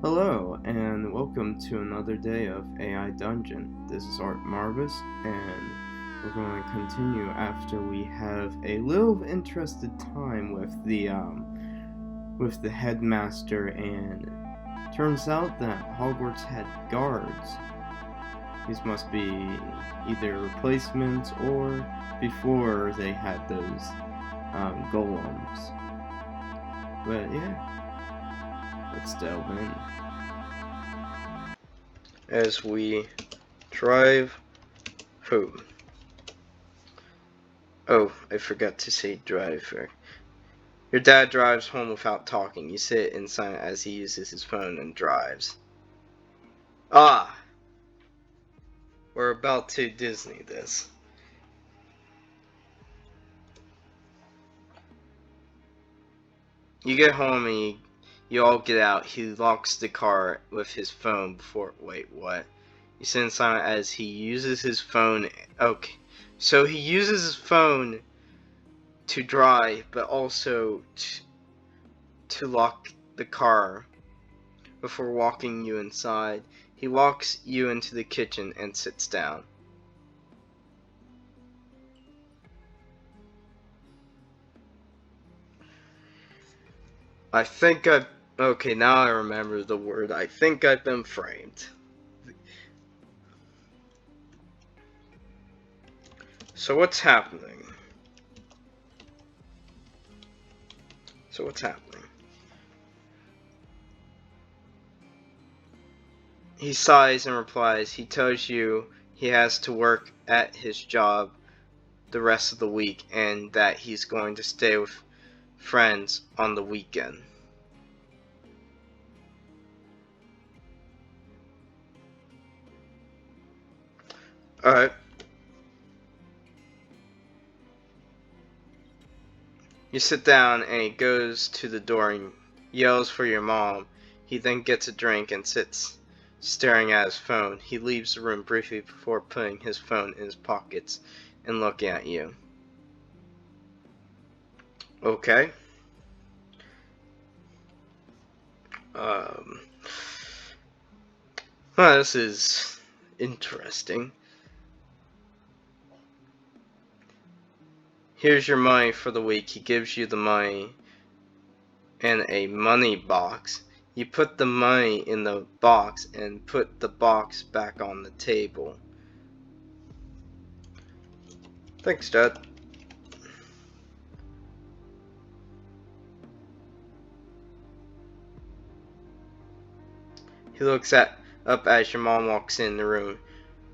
Hello, and welcome to another day of AI Dungeon. This is Art Marvis, and we're going to continue after we have a little interested time with the headmaster, and turns out that Hogwarts had guards. These must be either replacements or before they had those golems. But yeah, let's delve in. As we drive home. Oh, I forgot to say driver. Your dad drives home without talking. You sit in silence as he uses his phone and drives. Ah! We're about to Disney this. You get home and you all get out. He locks the car with his phone before. Wait, what? You sit in silence as he uses his phone. Okay. So he uses his phone to drive, but also to lock the car before walking you inside. He walks you into the kitchen and sits down. Okay, now I remember the word. I think I've been framed. So what's happening? He sighs and replies. He tells you he has to work at his job the rest of the week and that he's going to stay with friends on the weekend. Alright. You sit down and he goes to the door and yells for your mom. He then gets a drink and sits staring at his phone. He leaves the room briefly before putting his phone in his pockets and looking at you. Okay. Well, this is interesting. Here's your money for the week. He gives you the money in a money box. You put the money in the box and put the box back on the table. Thanks, Dad. He looks up as your mom walks in the room.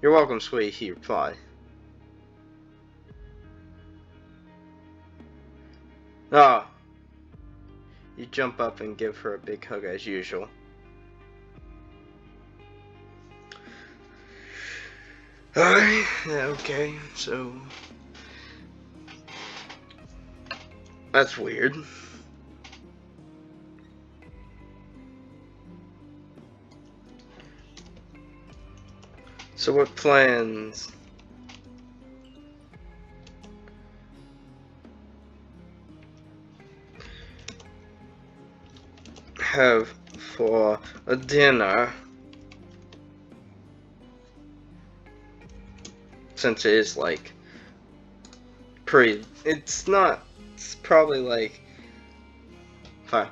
You're welcome, sweetie, he replied. Ah. You jump up and give her a big hug as usual. Alright, okay, so that's weird. So what plans have for a dinner? Since it is like it's probably like fine.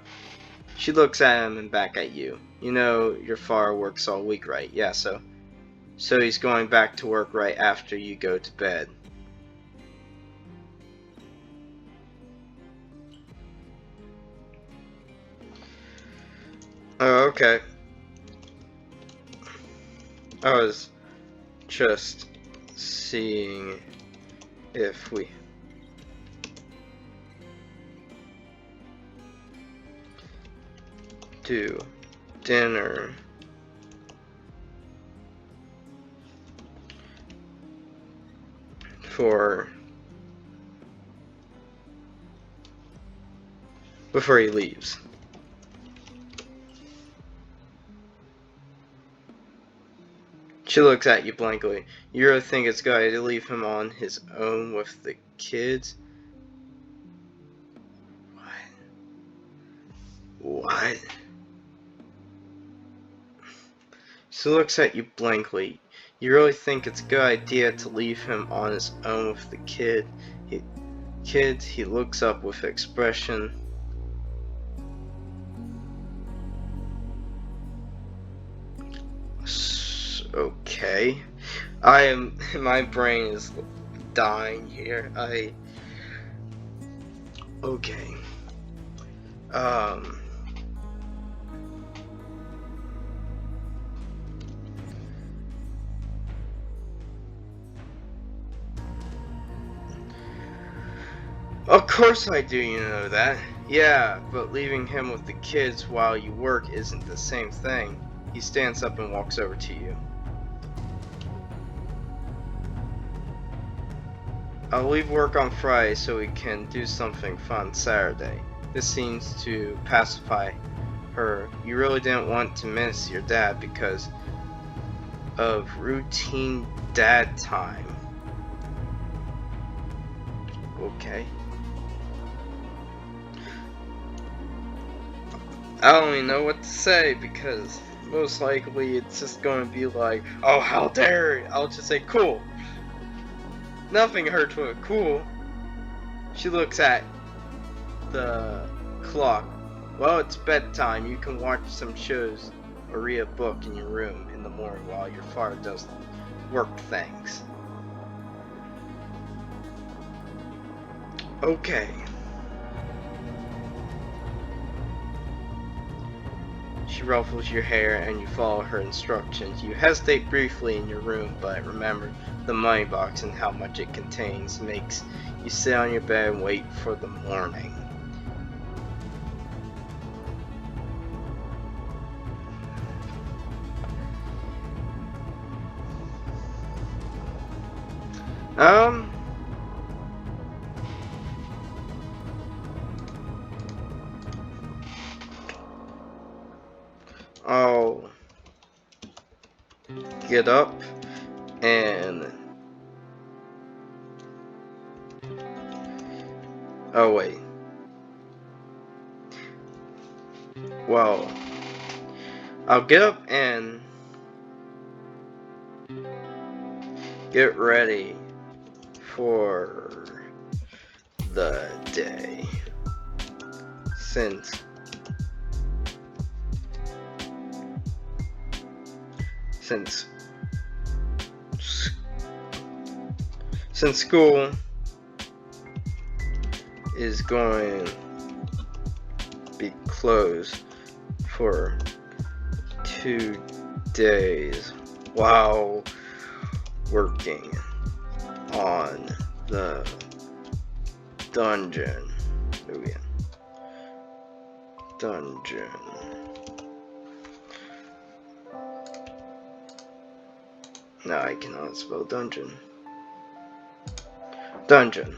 She looks at him and back at you. You know your father works all week, right? Yeah, so he's going back to work right after you go to bed. Oh, okay. I was just seeing if we do dinner before he leaves. She looks at you blankly. You really think it's good to leave him on his own with the kids? What? She looks at you blankly. You really think it's a good idea to leave him on his own with the kid? He looks up with expression. Okay. My brain is dying here. Okay. Of course I do, you know that. Yeah, but leaving him with the kids while you work isn't the same thing. He stands up and walks over to you. I'll leave work on Friday so we can do something fun Saturday. This seems to pacify her. You really didn't want to miss your dad because of routine dad time. Okay. I don't even know what to say because most likely it's just going to be like, oh, how dare you. I'll just say, cool. Nothing hurts with cool. She looks at the clock. Well, it's bedtime. You can watch some shows or read a book in your room in the morning while your father does work things. Okay. She ruffles your hair and you follow her instructions. You hesitate briefly in your room, but remember the money box and how much it contains makes you sit on your bed and wait for the morning. I'll get up and oh wait. Well, I'll get up and get ready for the day since school is going to be closed for 2 days while working on the dungeon. No, I cannot spell dungeon. Dungeon.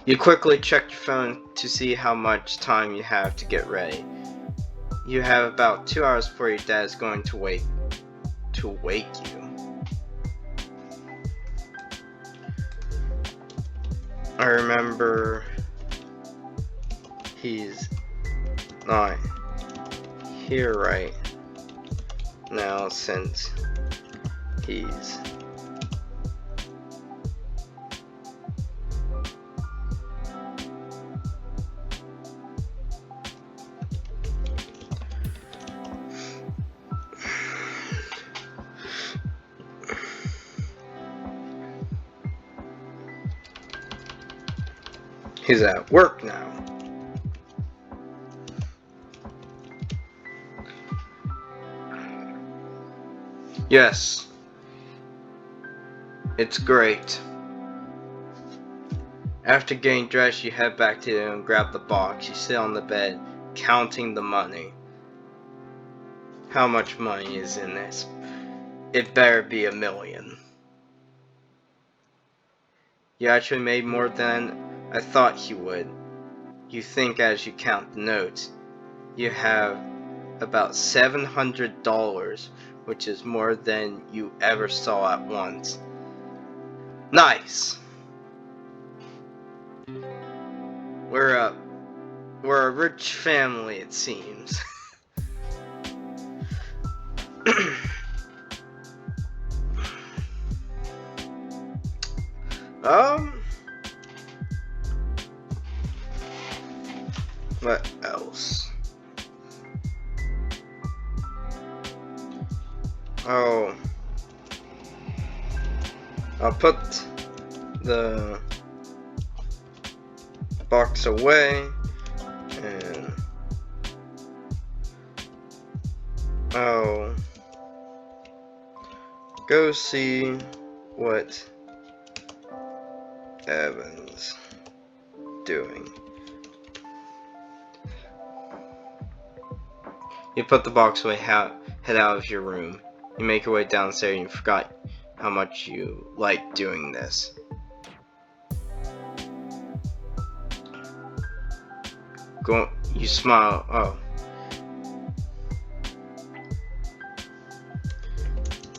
You quickly check your phone to see how much time you have to get ready. You have about 2 hours before your dad is going to wake you. I remember he's not here right now since he's at work now. Yes, it's great. After getting dressed, you head back to him and grab the box. You sit on the bed, counting the money. How much money is in this? It better be $1 million. You actually made more than I thought you would. You think as you count the notes. You have about $700, which is more than you ever saw at once. Nice! We're up We're a rich family, it seems. What else? Oh, I'll put the box away and I'll go see what Evan's doing. You put the box away, head out of your room. You make your way downstairs and you forgot how much you like doing this. You smile. Oh.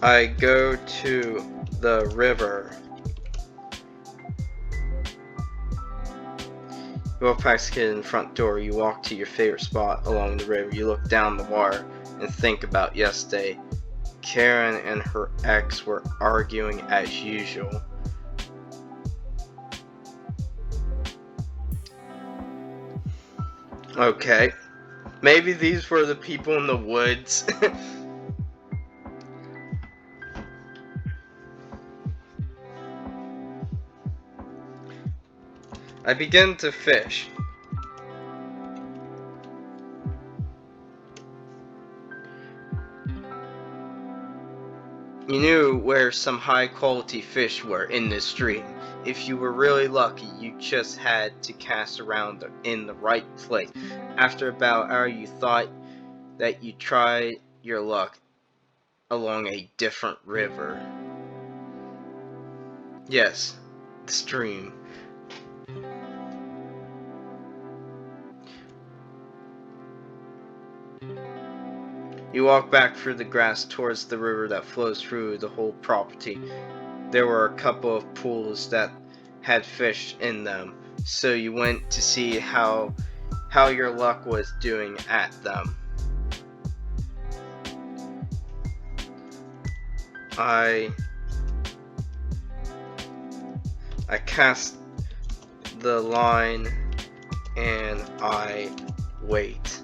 I go to the river. You walk past the kid in the front door. You walk to your favorite spot along the river. You look down the water and think about yesterday. Karen and her ex were arguing as usual. Okay. Maybe these were the people in the woods. I begin to fish. You knew where some high quality fish were in this stream. If you were really lucky, you just had to cast around in the right place. After about an hour, you thought that you tried your luck along a different river. Yes, the stream. You walk back through the grass towards the river that flows through the whole property. There were a couple of pools that had fish in them, so you went to see how your luck was doing at them. I cast the line and I wait.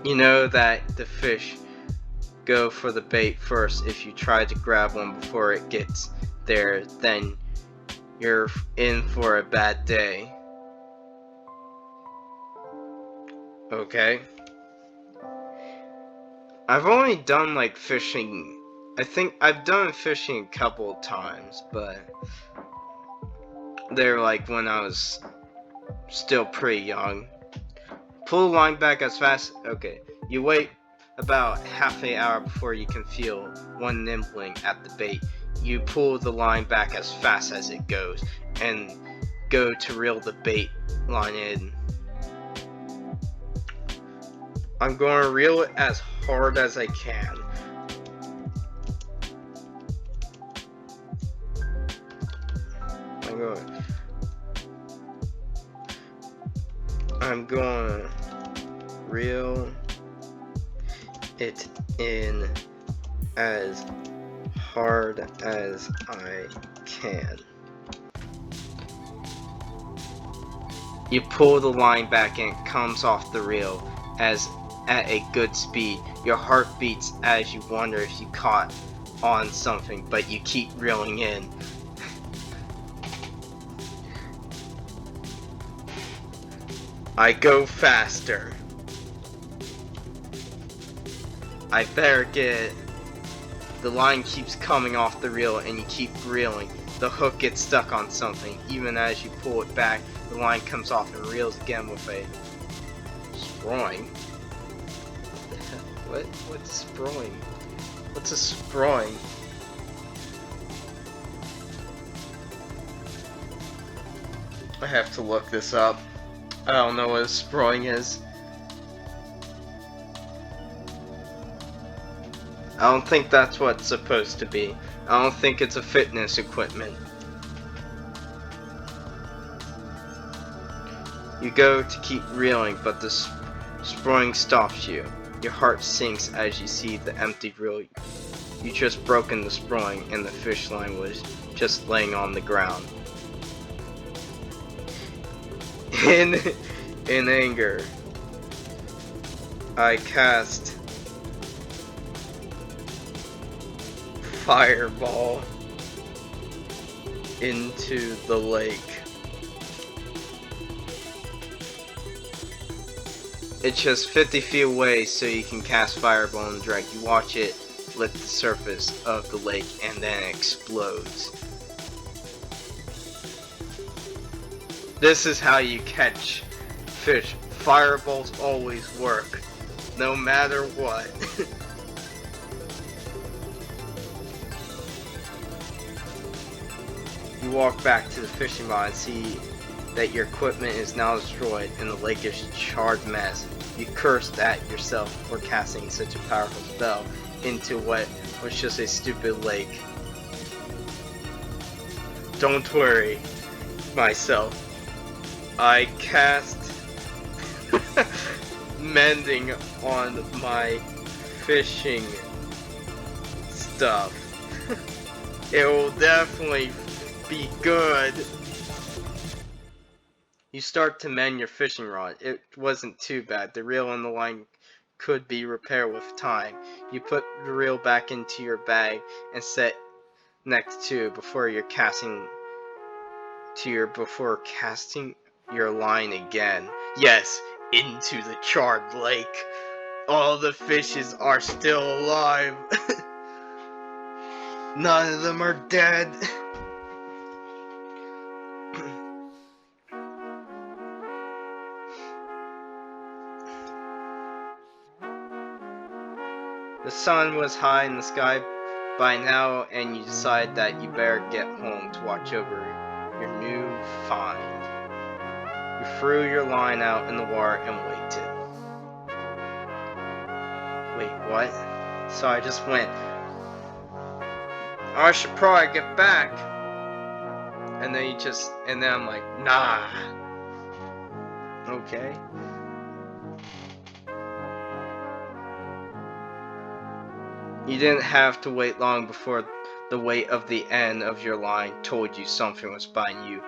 You know that the fish go for the bait first. If you try to grab one before it gets there, then you're in for a bad day. Okay. I've only done like fishing. I think I've done fishing a couple of times, but they're like when I was still pretty young. Pull the line back as fast. Okay. You wait about half an hour before you can feel one nibbling at the bait. You pull the line back as fast as it goes and go to reel the bait line in. I'm going to reel it as hard as I can. I'm going to reel it in as hard as I can. You pull the line back and it comes off the reel as at a good speed. Your heart beats as you wonder if you caught on something, but you keep reeling in. I go faster. I better get it. The line keeps coming off the reel and you keep reeling. The hook gets stuck on something. Even as you pull it back, the line comes off and reels again with a sproing. What's sproing? What's a sproing? I have to look this up. I don't know what a sproing is. I don't think that's what it's supposed to be. I don't think it's a fitness equipment. You go to keep reeling, but the spring stops you. Your heart sinks as you see the empty reel. You just broken the spring and the fish line was just laying on the ground. In anger, I cast Fireball into the lake. It's just 50 feet away, so you can cast Fireball in the drag. You watch it lick the surface of the lake and then it explodes. This is how you catch fish. Fireballs always work, no matter what. You walk back to the fishing rod and see that your equipment is now destroyed and the lake is a charred mess. You cursed at yourself for casting such a powerful spell into what was just a stupid lake. Don't worry, myself. I cast mending on my fishing stuff. It will definitely be good. You start to mend your fishing rod. It wasn't too bad. The reel and the line could be repaired with time. You put the reel back into your bag and set next to before casting your line again. Yes, into the charred lake. All the fishes are still alive. None of them are dead. The sun was high in the sky by now, and you decide that you better get home to watch over your new find. You threw your line out in the water and waited. Wait, what? So I just went, I should probably get back. And then I'm like, nah. Okay. You didn't have to wait long before the weight of the end of your line told you something was behind you.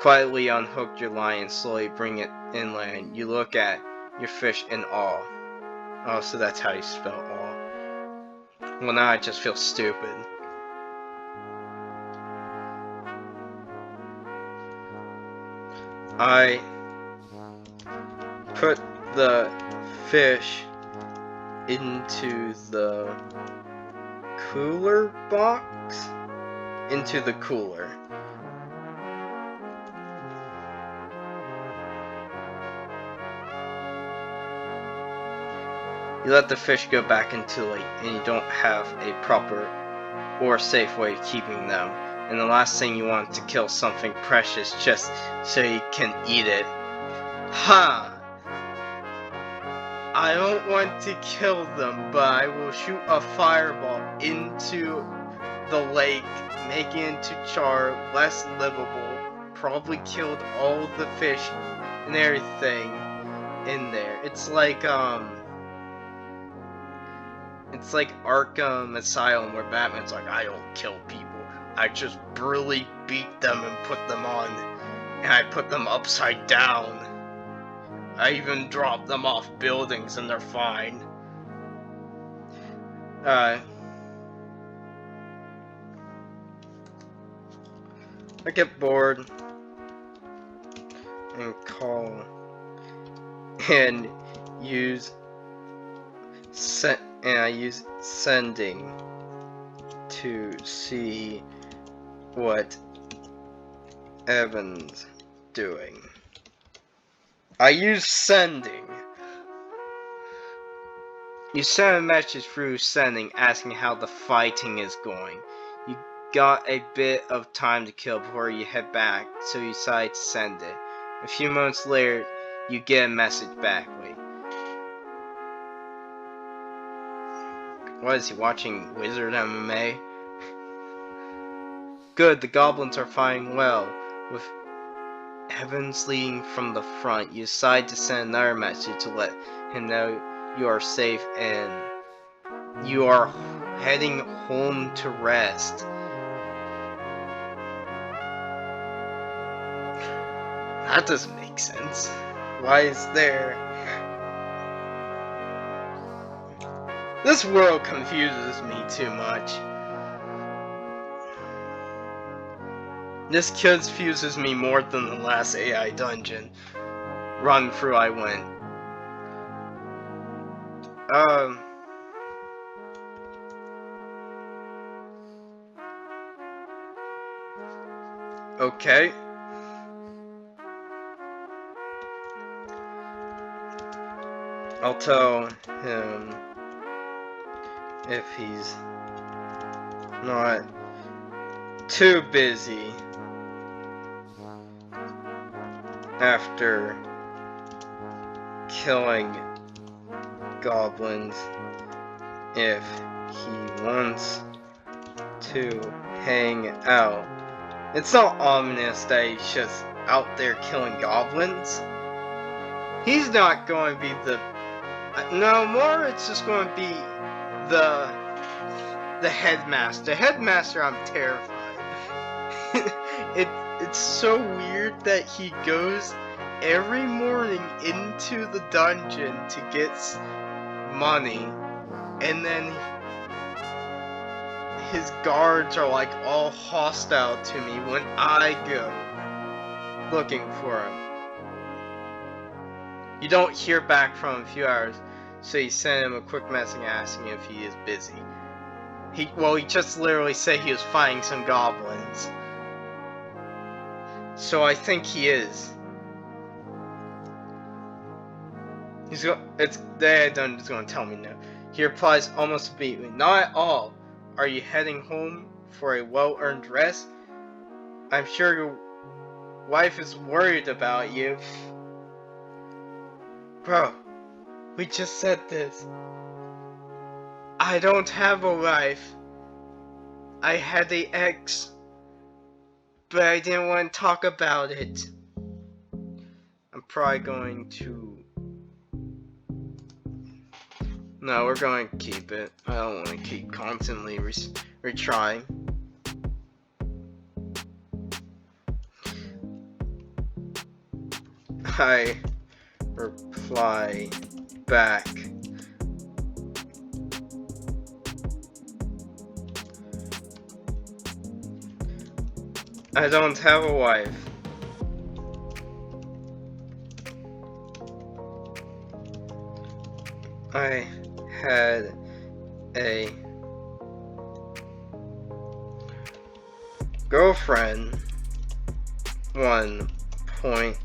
Quietly unhook your line and slowly bring it inland. You look at your fish in awe. Oh, so that's how you spell awe. Well, now I just feel stupid. I put the fish into the cooler box? Into the cooler. You let the fish go back into the lake and you don't have a proper or safe way of keeping them. And the last thing you want to kill something precious just so you can eat it. Ha! I don't want to kill them, but I will shoot a fireball into the lake, making it into char, less livable. Probably killed all the fish and everything in there. It's like Arkham Asylum, where Batman's like, I don't kill people. I just brutally beat them and put them on, and I put them upside down. I even drop them off buildings and they're fine. I get bored and call and I use sending to see what Evan's doing. I use sending. You send a message through sending asking how the fighting is going. You got a bit of time to kill before you head back, so you decide to send it. A few moments later, you get a message back. Wait. What is he watching? Wizard MMA? Good, the goblins are fighting well. Evans leading from the front. You decide to send another message to let him know you are safe and you are heading home to rest. That doesn't make sense. Why is there... This world confuses me too much. This confuses me more than the last AI dungeon run through I went. Okay. I'll tell him if he's not too busy after killing goblins, if he wants to hang out. It's not ominous that he's just out there killing goblins. He's not going to be the... No, more it's just going to be the headmaster. The headmaster, I'm terrified. It's so weird that he goes every morning into the dungeon to get money, and then his guards are like all hostile to me when I go looking for him. You don't hear back from him in a few hours, so you send him a quick message asking if he is busy. He just literally said he was fighting some goblins. So I think he is. The AI dungeon is going to tell me no. He replies almost immediately, not at all. Are you heading home for a well-earned rest? I'm sure your wife is worried about you. Bro, we just said this. I don't have a wife. I had an ex, but I didn't want to talk about it. I'm probably going to... No, we're going to keep it. I don't want to keep constantly retrying. I reply back. I don't have a wife. I had a girlfriend one point,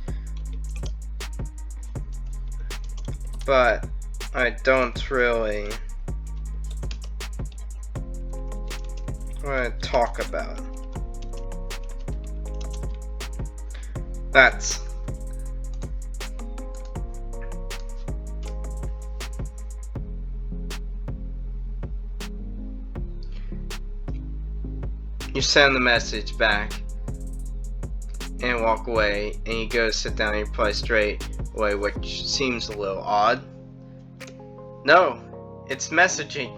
but I don't really want to talk about it. That's you send the message back and walk away, and you go sit down and reply straight away, which seems a little odd. No, it's messaging.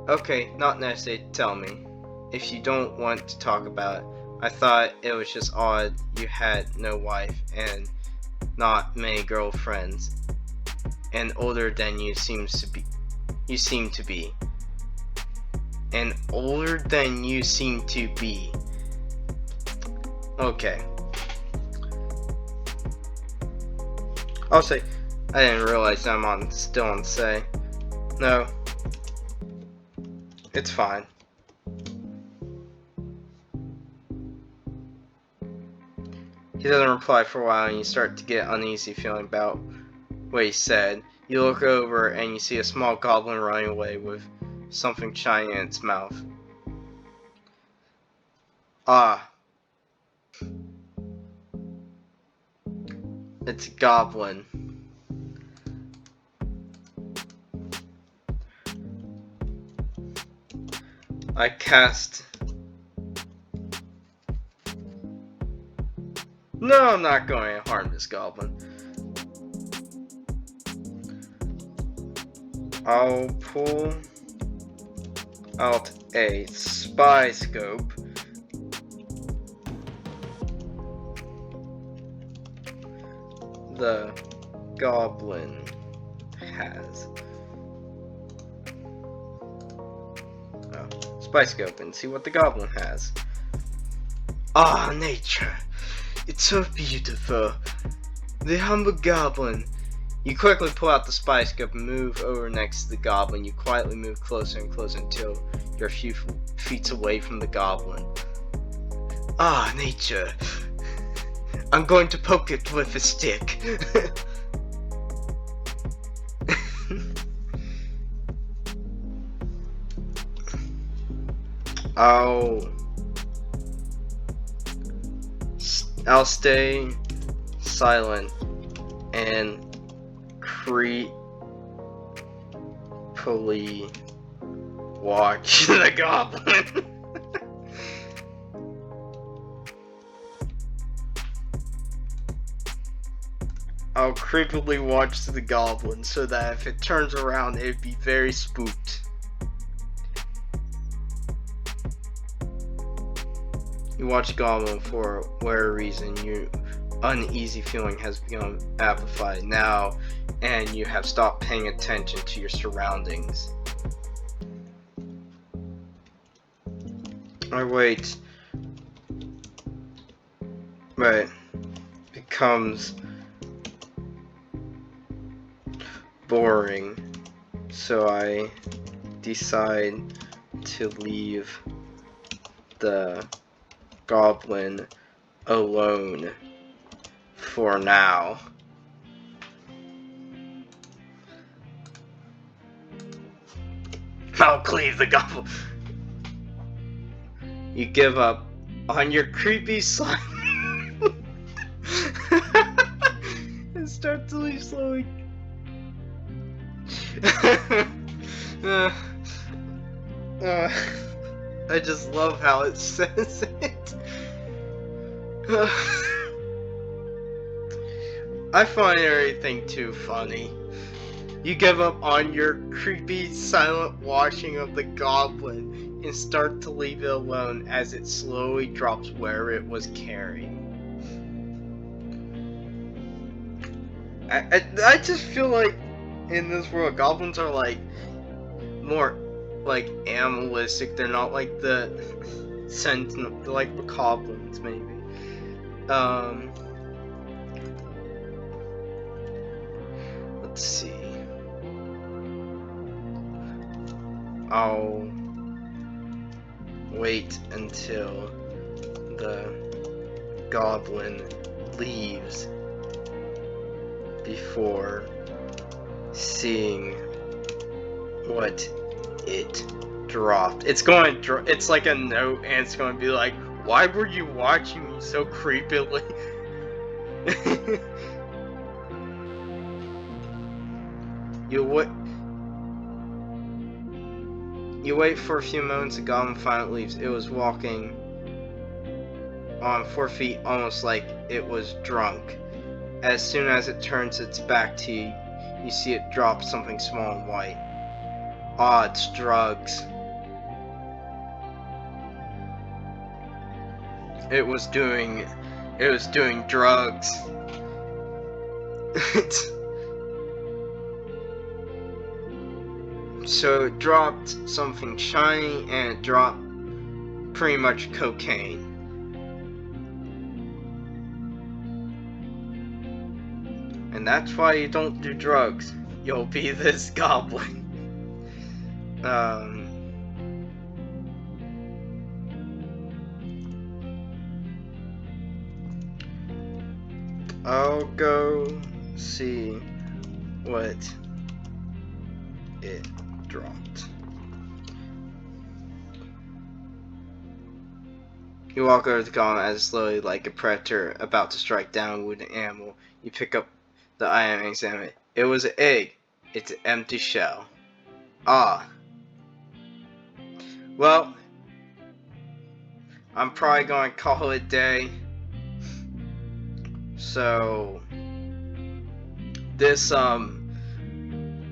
Okay, not necessary. Tell me if you don't want to talk about it. I thought it was just odd you had no wife and not many girlfriends, and older than you seem to be. And older than you seem to be. Okay. I'll say, I didn't realize I'm still on say. No. It's fine. He doesn't reply for a while, and you start to get uneasy feeling about what he said. You look over and you see a small goblin running away with something shiny in its mouth. Ah. It's a goblin. I cast No, I'm not going to harm this goblin. I'll pull out a spy scope. The goblin has. Spy scope and see what the goblin has. Ah, nature. It's so beautiful. The humble goblin. You quickly pull out the spy scope and move over next to the goblin. You quietly move closer and closer until you're a few feet away from the goblin. Ah, nature. I'm going to poke it with a stick. I'll stay silent and creepily watch the goblin. I'll creepily watch the goblin so that if it turns around, it'd be very spooked. You watch the goblin for whatever reason. Your uneasy feeling has become amplified now, and you have stopped paying attention to your surroundings. I wait. But it becomes boring, so I decide to leave the goblin alone for now. I'll cleave the goblin. You give up on your creepy slime and start to leave slowly. I just love how it says it. I find everything too funny. You give up on your creepy, silent watching of the goblin and start to leave it alone as it slowly drops where it was carrying. I just feel like in this world, goblins are like more like animalistic. They're not like the sentinel, they're like the goblins maybe. Let's see. I'll wait until the goblin leaves before seeing what it dropped. It's going to it's like a note, and it's going to be like, why were you watching me so creepily? You wait for a few moments. The goblin finally leaves. It was walking on 4 feet, almost like it was drunk. As soon as it turns its back to you, you see it drop something small and white. Ah, it's drugs. It was doing drugs. So it dropped something shiny, and it dropped pretty much cocaine. And that's why you don't do drugs. You'll be this goblin. I'll go see what it dropped. You walk over to the goblin as slowly like a predator about to strike down a wounded animal. You pick up the item and examine it. It was an egg. It's an empty shell. Ah. Well, I'm probably going to call it a day. So this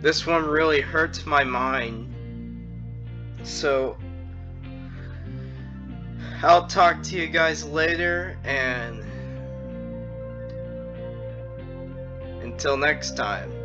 this one really hurts my mind. So I'll talk to you guys later, and until next time.